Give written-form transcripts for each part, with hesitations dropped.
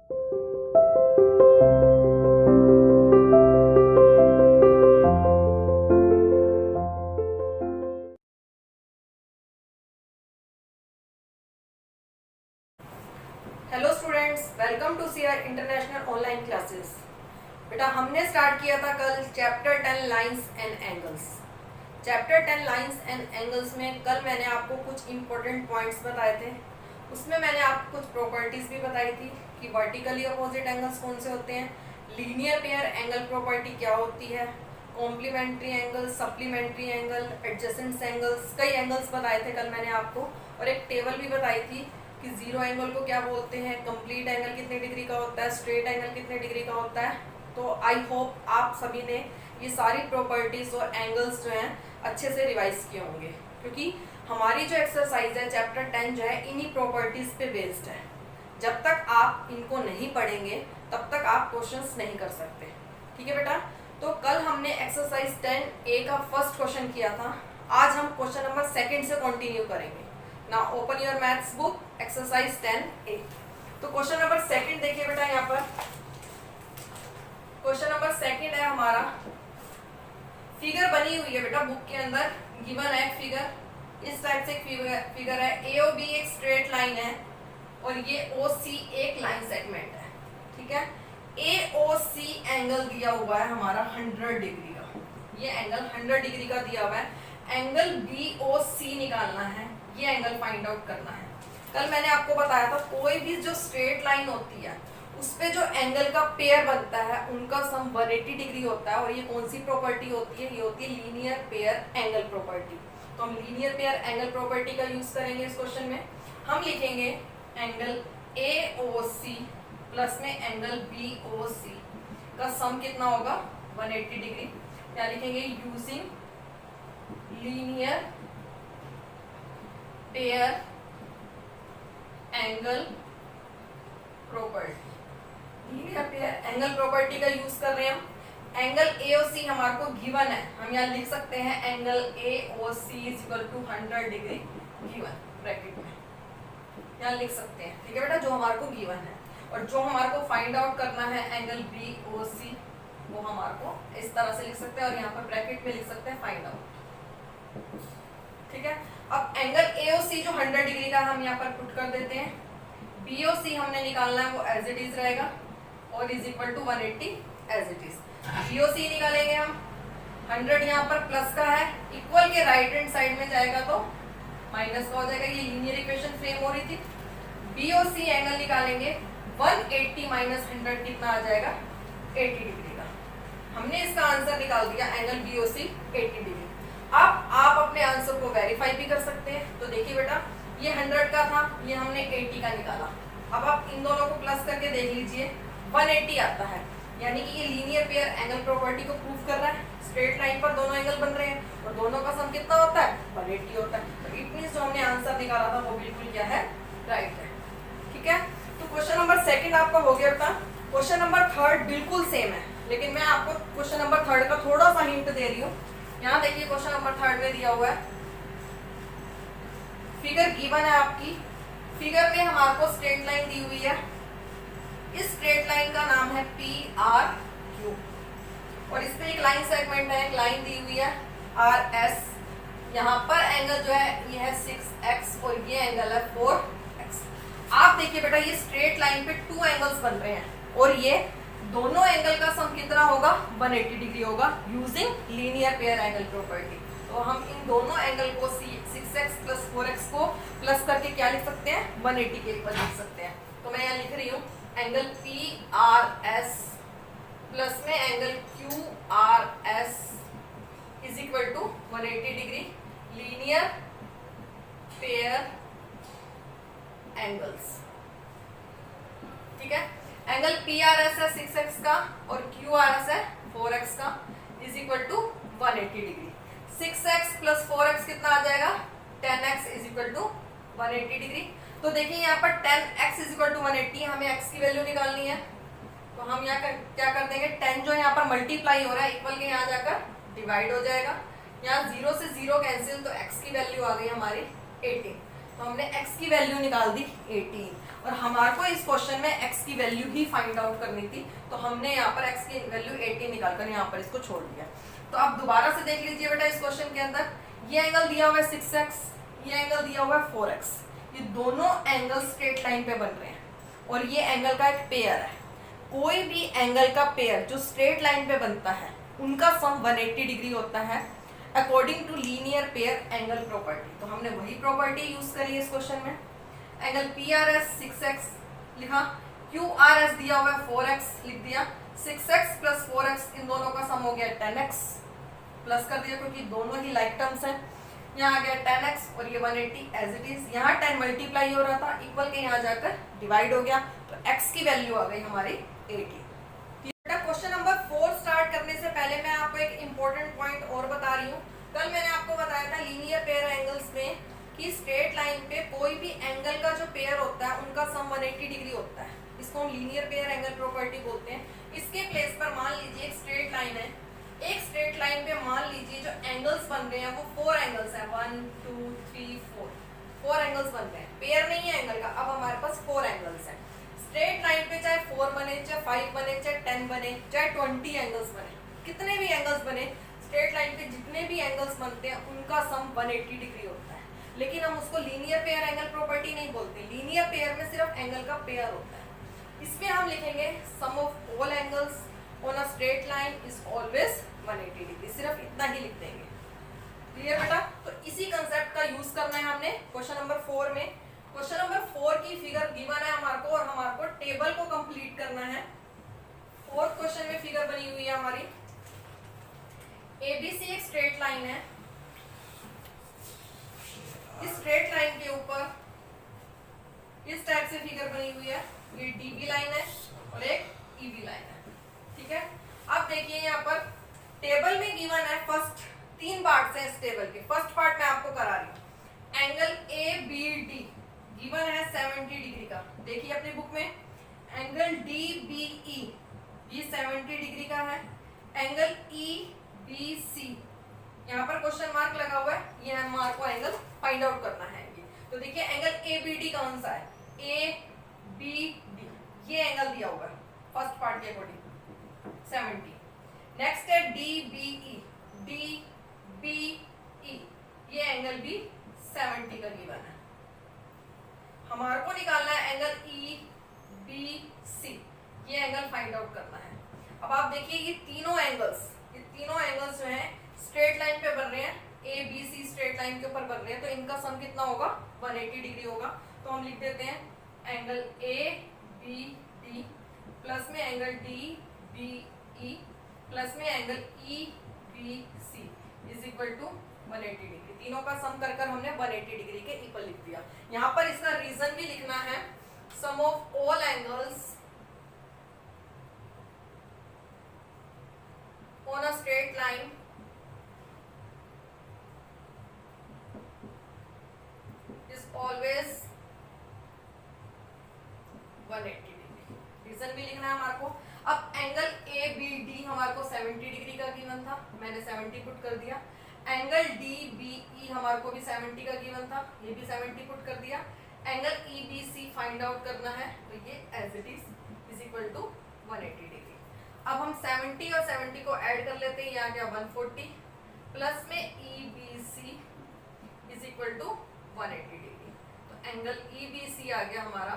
Hello students, welcome to CR international online classes. बेटा हमने start किया था कल chapter 10 lines and angles. Chapter 10 lines and angles में कल मैंने आपको कुछ इंपॉर्टेंट पॉइंट्स बताए थे। उसमें मैंने आपको कुछ प्रॉपर्टीज भी बताई थी कि वर्टिकली अपोजिट एंगल्स कौन से होते हैं, लीनियर पेयर एंगल प्रॉपर्टी क्या होती है, complementary angle, supplementary angle, adjacent angles, कई एंगल्स बताए थे कल मैंने आपको। और एक टेबल भी बताई थी कि जीरो एंगल को क्या बोलते हैं, कंप्लीट एंगल कितने डिग्री का होता है, स्ट्रेट एंगल कितने डिग्री का होता है। तो आई होप आप सभी ने ये सारी प्रॉपर्टीज और एंगल्स जो हैं अच्छे से रिवाइज किए होंगे, क्योंकि हमारी जो एक्सरसाइज है चैप्टर 10 जो है इन्हीं प्रॉपर्टीज पे बेस्ड है। जब तक आप इनको नहीं पढ़ेंगे तब तक आप क्वेश्चंस नहीं कर सकते। ठीक है बेटा, तो कल हमने एक्सरसाइज 10A का फर्स्ट क्वेश्चन किया था। आज हम क्वेश्चन नंबर 2 से कंटिन्यू करेंगे। Now open your maths book, exercise 10A। तो क्वेश्चन नंबर 2 देखिए बेटा, यहाँ पर क्वेश्चन नंबर 2 है हमारा। फिगर बनी हुई है बेटा बुक के अंदर, गिवन है फिगर, इस टाइप से एक फिगर है। AOB एक स्ट्रेट लाइन है और ये OC एक लाइन सेगमेंट है। ठीक है, AOC एंगल दिया हुआ है हमारा 100 डिग्री का, ये एंगल 100 डिग्री का दिया हुआ है। एंगल BOC निकालना है, ये एंगल फाइंड आउट करना है। कल मैंने आपको बताया था कोई भी जो स्ट्रेट लाइन होती है उस पे जो एंगल का पेयर बनता है उनका सम 180 डिग्री होता है। और ये कौन सी प्रॉपर्टी होती है, ये होती है लीनियर पेयर एंगल प्रॉपर्टी। तो हम लीनियर पेयर एंगल प्रॉपर्टी का यूज करेंगे इस क्वेश्चन में। हम लिखेंगे एंगल AOC प्लस में एंगल BOC का सम कितना होगा, 180 डिग्री। क्या लिखेंगे, using linear pair angle property. Linear pair angle property का यूज कर रहे हैं हम। एंगल AOC हमारे को गिवन है, हम यहाँ लिख सकते हैं angle AOC is equal to 100 degree given, bracket में यहाँ लिख सकते हैं। ठीक है बेटा, जो हमारे को गिवन है। और जो हमारे को फाइंड आउट करना है एंगल BOC, वो हमारे को इस तरह से लिख सकते हैं और यहाँ पर ब्रैकेट में लिख सकते हैं फाइंड आउट। ठीक है, अब एंगल AOC जो 100 डिग्री का हम यहाँ पर पुट कर देते हैं। BOC हमने निकालना है, वो एज इट इज रहेगा और is equal to 180 as it is. BOC निकालेंगे हम, 100 यहाँ पर प्लस का है, इक्वल के राइट हैंड साइड में जाएगा तो माइनस का हो जाएगा। ये लीनियर इक्वेशन फ्रेम हो रही थी। BOC एंगल निकालेंगे, 180 माइनस 100 कितना आ जाएगा, 80 डिग्री का। हमने इसका आंसर निकाल दिया एंगल BOC 80 डिग्री। अब आप अपने आंसर को वेरीफाई भी कर सकते हैं। तो देखिए बेटा, ये 100 का था, ये हमने 80 का निकाला। अब आप इन दोनों को प्लस करके देख लीजिए, 180 आता है, यानी कि ये लीनियर पेयर एंगल प्रॉपर्टी को प्रूव कर रहा है। स्ट्रेट लाइन पर दोनों एंगल बन रहे हैं और दोनों का सम कितना होता है, 180 होता है। तो इट मींस जो हमने आंसर निकाला था वो बिल्कुल क्या है, राइट है। ठीक है, तो क्वेश्चन नंबर 2 आपका हो गया था। क्वेश्चन नंबर 3 बिल्कुल सेम है, लेकिन मैं आपको क्वेश्चन नंबर 3 का थोड़ा सा हिंट दे रही हूँ। यहाँ देखिए क्वेश्चन नंबर 3 में दिया हुआ है, फिगर गिवन है आपकी। फिगर में हमारे को स्ट्रेट लाइन दी हुई है, इस स्ट्रेट लाइन का नाम है PRQ और इस पे एक लाइन सेगमेंट है, एक लाइन दी हुई है RS। यहाँ पर एंगल जो है ये है 6x और ये एंगल है 4x। आप देखिए बेटा, ये स्ट्रेट लाइन पे 2 एंगल्स बन रहे हैं और ये दोनों एंगल का सम कितना होगा, 180 डिग्री होगा, using linear pair angle property. तो हम इन दोनों एंगल को 6x प्लस 4x को प्लस करके क्या लिख सकते हैं, 180 के ऊपर लिख सकते हैं। तो मैं यहाँ लिख रही हूँ एंगल PRS प्लस में angle QRS is equal to 180 degree linear pair angles. ठीक है, एंगल PRS है 6x का और QRS है 4x का, is equal to 180 degree. 6x plus 4x कितना आ जाएगा, 10x is equal to 180 degree. तो देखिए यहाँ पर 10x इज इक्वल टू 180, हमें x की वैल्यू निकालनी है। तो हम यहाँ क्या कर देंगे, 10 जो यहाँ पर मल्टीप्लाई हो रहा है इक्वल के यहाँ जाकर डिवाइड हो जाएगा। यहाँ 0 से 0 कैंसिल, तो x की वैल्यू आ गई हमारी 18। तो हमने x की वैल्यू निकाल दी 18 और हमारे को इस क्वेश्चन में x की वैल्यू ही फाइंड आउट करनी थी, तो हमने यहाँ पर x की वैल्यू 18 निकालकर यहाँ पर इसको छोड़ दिया। तो अब दोबारा से देख लीजिए बेटा, इस क्वेश्चन के अंदर ये एंगल दिया हुआ है 6x, ये एंगल दिया हुआ है 4x, ये दोनों एंगल स्ट्रेट लाइन पे बन रहे हैं और ये एंगल का एक पेयर है। कोई भी एंगल का पेयर जो स्ट्रेट लाइन पे बनता है उनका सम 180 डिग्री होता है according to linear pair angle property. तो हमने वही प्रॉपर्टी यूज करी है इस क्वेश्चन में। एंगल PRS 6x लिखा, QRS दिया हुआ है 4x लिख दिया, 6x प्लस 4x इन दोनों का सम हो गया 10x, प्लस कर दिया क्योंकि दोनों ही लाइक टर्म्स हैं। यहाँ आ गया 10x और ये 180 एज इट इज, यहाँ 10 मल्टीप्लाई हो रहा था इक्वल के यहाँ जाकर डिवाइड हो गया, तो x की वैल्यू आ गई हमारी 80। क्वेश्चन नंबर 4 स्टार्ट करने से पहले मैं आपको एक इंपॉर्टेंट पॉइंट और बता रही हूँ। कल मैंने आपको बताया था लीनियर पेयर एंगल्स में कि स्ट्रेट लाइन पे कोई भी एंगल का जो पेयर होता है उनका सम 180 डिग्री होता है, इसको हम लीनियर पेयर एंगल प्रॉपर्टी बोलते हैं। इसके प्लेस पर मान लीजिए एक स्ट्रेट लाइन है, एक स्ट्रेट लाइन पे मान लीजिए जो एंगल्स बन रहे हैं वो 4 एंगल्स हैं, 1 2 3 4 एंगल्स बन रहे हैं, पेयर नहीं है एंगल का। अब हमारे पास 4 एंगल्स हैं स्ट्रेट लाइन पे, चाहे 4 बने, चाहे 5 बने, चाहे 10 बने, चाहे 20 एंगल्स बने, कितने भी एंगल्स बने, स्ट्रेट लाइन पे जितने भी एंगल्स बनते हैं उनका सम 180 डिग्री होता है। लेकिन हम उसको लीनियर पेयर एंगल प्रॉपर्टी नहीं बोलते, लीनियर पेयर में सिर्फ एंगल का पेयर होता है। इसमें हम लिखेंगे sum of all angles on a straight line is always 180 degree, सिर्फ इतना ही लिख देंगे। क्लियर बेटा? तो इसी कंसेप्ट का यूज करना है हमने क्वेश्चन नंबर 4 में। क्वेश्चन नंबर 4 की फिगर गिवन है हमारे को और हमारे को टेबल को कंप्लीट करना है। फोर्थ क्वेश्चन में फिगर बनी हुई है हमारी, ABC एक स्ट्रेट लाइन है, इस स्ट्रेट लाइन के ऊपर इस टाइप से फिगर बनी हुई है, ये DB लाइन है और एक EB लाइन है, ठीक है। अब देखिए यहाँ पर टेबल में गिवन है, फर्स्ट 3 पार्ट्स हैं इस टेबल के। फर्स्ट पार्ट मैं आपको करा रही हूँ, एंगल ABD गिवन है 70 डिग्री का, देखिए अपनी बुक में। एंगल DBE ये 70 डिग्री का है। एंगल EBC यहाँ पर क्वेश्चन मार्क लगा हुआ है, ये हमारे को एंगल फाइंड आउट करना है। तो देखिए एंगल ABD कौन सा है, ABD ये एंगल दिया हुआ है फर्स्ट पार्ट के अकॉर्डिंग 70। नेक्स्ट है DBE, DBE ये एंगल भी 70 का गिवन है। हमारे को निकालना है एंगल EBC, ये एंगल फाइंड आउट करना है। अब आप देखिए ये तीनों एंगल्स जो हैं स्ट्रेट लाइन पे बन रहे हैं, ABC स्ट्रेट लाइन के ऊपर बन रहे हैं, तो इनका सम कितना होगा, 180 डिग्री होगा। तो हम लिख देते हैं एंगल ABD प्लस में एंगल DBE प्लस में angle EBC is equal to 180 degree. तीनों का सम कर हमने 180 डिग्री के इक्वल लिख दिया। यहाँ पर इसका रीजन भी लिखना है, sum of all angles on a straight line is always 180 degree, reason भी लिखना है हमारे को। अब एंगल ABD हमारे को 70 डिग्री का गिवन था, मैंने 70 पुट कर दिया। एंगल DBE हमारे को भी 70 का गिवन था, ये भी 70 पुट कर दिया। एंगल EBC फाइंड आउट करना है, तो ये as it is equal to 180 degree. अब हम 70 और 70 को ऐड कर लेते हैं, ये आ गया 140 प्लस में EBC is equal to 180 degree. तो एंगल EBC आ गया हमारा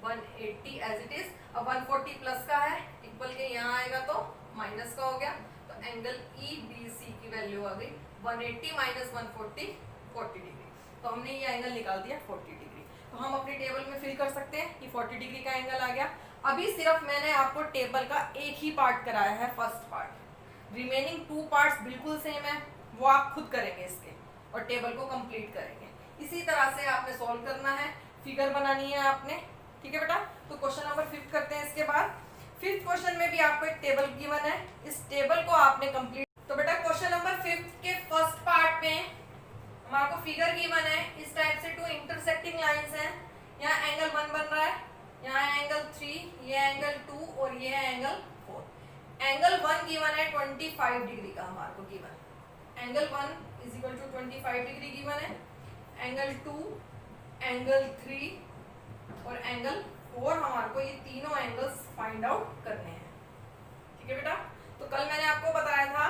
180 एज इट इज। अब 140 प्लस का है, इक्वल के यहाँ आएगा तो माइनस का हो गया, तो एंगल EBC की वैल्यू आ गई 180 माइनस 140 40 डिग्री। तो हमने ये एंगल निकाल दिया 40 डिग्री। तो हम अपने टेबल में फिल कर सकते हैं कि 40 डिग्री का एंगल आ गया। अभी सिर्फ मैंने आपको टेबल का एक ही पार्ट कराया है, फर्स्ट पार्ट, रिमेनिंग 2 पार्ट्स बिल्कुल सेम है, वो आप खुद करेंगे इसके और टेबल को कंप्लीट करेंगे। इसी तरह से आपने सॉल्व करना है, फिगर बनानी है आपने, ठीक है बेटा। तो क्वेश्चन नंबर 5 करते हैं इसके बाद। 5th क्वेश्चन में भी आपको एक टेबल गिवन है, इस टेबल को आपने कंप्लीट। तो बेटा क्वेश्चन नंबर 5 के फर्स्ट पार्ट में हमारे को फिगर गिवन है, इस टाइप से 2 इंटरसेक्टिंग लाइंस हैं, यहाँ एंगल 1 बन रहा है, यहाँ एंगल 3, ये एंगल 2 और ये एंगल 4। एंगल 1 गिवन है 25 डिग्री का हमारे को given, angle 1 is equal to 25 degree given है। एंगल 2 एंगल 3 और एंगल 4 हमारे को ये तीनों एंगल्स फाइंड आउट करने हैं। ठीक है बेटा, तो कल मैंने आपको बताया था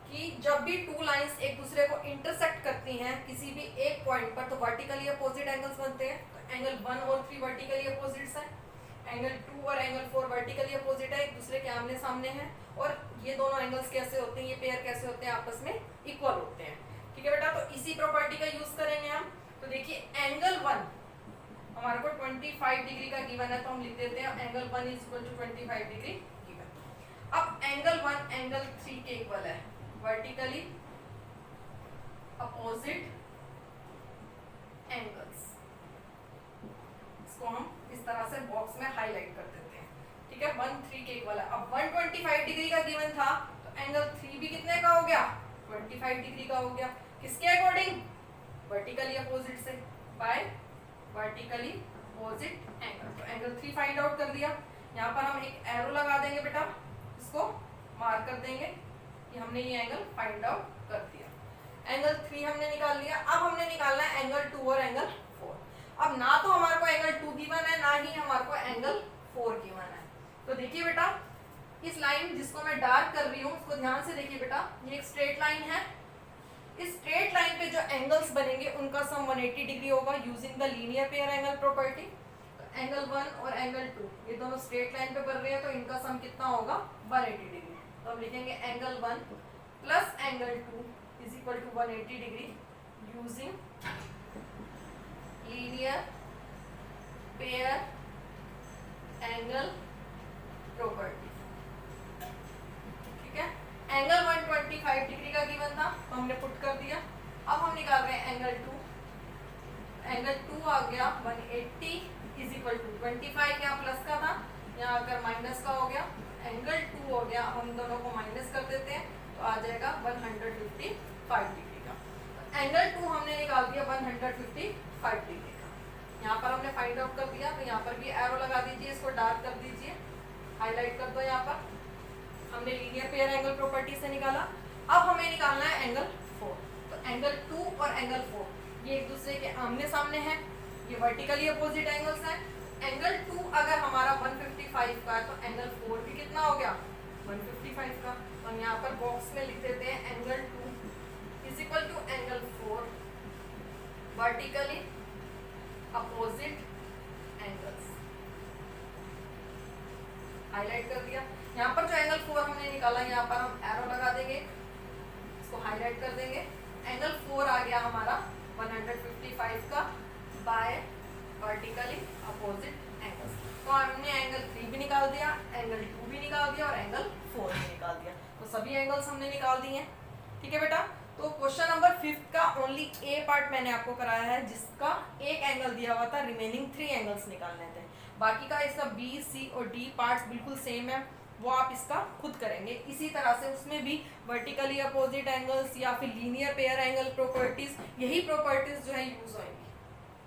कि जब भी टू लाइंस एक दूसरे को इंटरसेक्ट करती हैं किसी भी एक पॉइंट पर, तो वर्टिकली अपोजिट एंगल्स बनते हैं। तो एंगल 1 और 3 वर्टिकली अपोजिट्स हैं, एंगल 2 और एंगल 4 वर्टिकली अपोजिट है, एक दूसरे के आमने सामने हैं। और ये दोनों एंगल्स कैसे होते हैं, ये पेयर कैसे होते हैं, आपस में इक्वल होते हैं। ठीक है बेटा, तो इसी प्रॉपर्टी का यूज करेंगे हम। तो देखिए एंगल 1 हमारे को 25 डिग्री का गिवन है, तो हम लिख देते हैं angle 1 is equal to 25 degree given. अब एंगल 1 एंगल 3 के इक्वल है, वर्टिकली अपोजिट एंगल्स। इसको हम इस तरह से बॉक्स में हाईलाइट कर देते हैं। ठीक है, 1 3 के इक्वल है। अब 125 डिग्री का गिवन था, तो एंगल 3 भी कितने का हो गया, 25 डिग्री का हो गया। किसके अकॉर्डिंग, वर्टिकली अपोजिट से, बाय वर्टिकली अपोजिट एंगल। तो एंगल 3 फाइंड आउट कर दिया। यहाँ पर हम एक एरो लगा देंगे बेटा, इसको मार्क कर देंगे कि हमने ये एंगल फाइंड आउट कर दिया। एंगल 3 हमने निकाल लिया। अब हमने निकालना है एंगल 2 और एंगल 4। अब ना तो हमारे को एंगल 2 गिवन है, ना ही हमारे को एंगल 4 गिवन है। तो देखिए बेटा, इस लाइन जिसको मैं डार्क कर रही हूँ उसको ध्यान से देखिए बेटा, ये एक स्ट्रेट लाइन है। इस स्ट्रेट लाइन पे जो एंगल्स बनेंगे उनका सम 180 डिग्री होगा using the linear pair angle property. तो एंगल 1 और एंगल 2 ये दोनों स्ट्रेट लाइन पे बन रहे हैं, तो इनका सम कितना होगा, 180 डिग्री। तो हम लिखेंगे angle 1 plus angle 2 is equal to 180 degree using linear pair angle property. ठीक है, एंगल 125 डिग्री का गिवन था, तो हमने पुट कर दिया। अब हम निकाल रहे हैं एंगल 2। एंगल 2 आ गया 180 इज इक्वल टू 25, यहाँ प्लस का था, यहाँ आकर माइनस का हो गया। एंगल 2 हो गया, हम दोनों को माइनस कर देते हैं, तो आ जाएगा 155 डिग्री का। तो एंगल 2 हमने निकाल दिया 155 डिग्री का। यहाँ पर हमने फाइंड आउट कर दिया, तो यहाँ पर भी एरो लगा दीजिए, इसको डार्क कर दीजिए, हाईलाइट कर दो। यहाँ पर हमने लीनियर पेयर एंगल प्रॉपर्टी से निकाला। अब हमें निकालना है एंगल 4। तो एंगल 2 और एंगल 4 ये एक दूसरे के आमने सामने हैं, ये वर्टिकली अपोजिट एंगल्स हैं। एंगल 2 अगर हमारा 155 का है, तो एंगल 4 भी कितना हो गया, 155 का। तो हम यहाँ पर बॉक्स में लिख देते हैं angle 2 is equal to angle 4 vertically opposite angles. Highlight कर दिया। यहाँ पर जो एंगल 4 हमने निकाला, यहाँ पर हम एरो लगा देंगे, इसको हाईलाइट कर देंगे। एंगल 4 आ गया हमारा 155 का बाय वर्टिकली अपोजिट एंगल्स। तो हमने एंगल 3 भी निकाल दिया, एंगल 2 भी निकाल दिया और एंगल 4 भी निकाल दिया। तो सभी एंगल्स हमने निकाल दिए। ठीक है बेटा, तो क्वेश्चन नंबर 5 का ओनली ए पार्ट मैंने आपको कराया है, जिसका एक एंगल दिया हुआ था, रिमेनिंग 3 एंगल्स निकालने थे। बाकी का इसका बी, सी और डी पार्ट्स बिल्कुल सेम है, वो आप इसका खुद करेंगे। इसी तरह से उसमें भी वर्टिकली अपोजिट एंगल्स या फिर लीनियर पेयर एंगल प्रॉपर्टीज, यही प्रॉपर्टीज जो है यूज होंगी।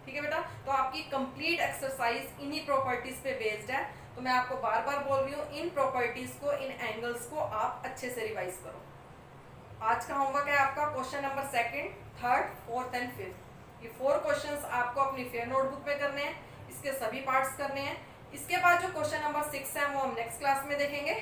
ठीक है बेटा, तो आपकी कंप्लीट एक्सरसाइज इन्हीं प्रॉपर्टीज पे बेस्ड है। तो मैं आपको बार बार बोल रही हूँ, इन प्रॉपर्टीज को, इन एंगल्स को आप अच्छे से रिवाइज करो। आज का होमवर्क है आपका question number 2nd, 3rd, 4th and 5th। ये 4 क्वेश्चंस आपको अपनी फेयर नोटबुक में करने हैं, इसके सभी पार्ट्स करने हैं। इसके बाद जो क्वेश्चन नंबर 6 है वो हम नेक्स्ट क्लास में देखेंगे।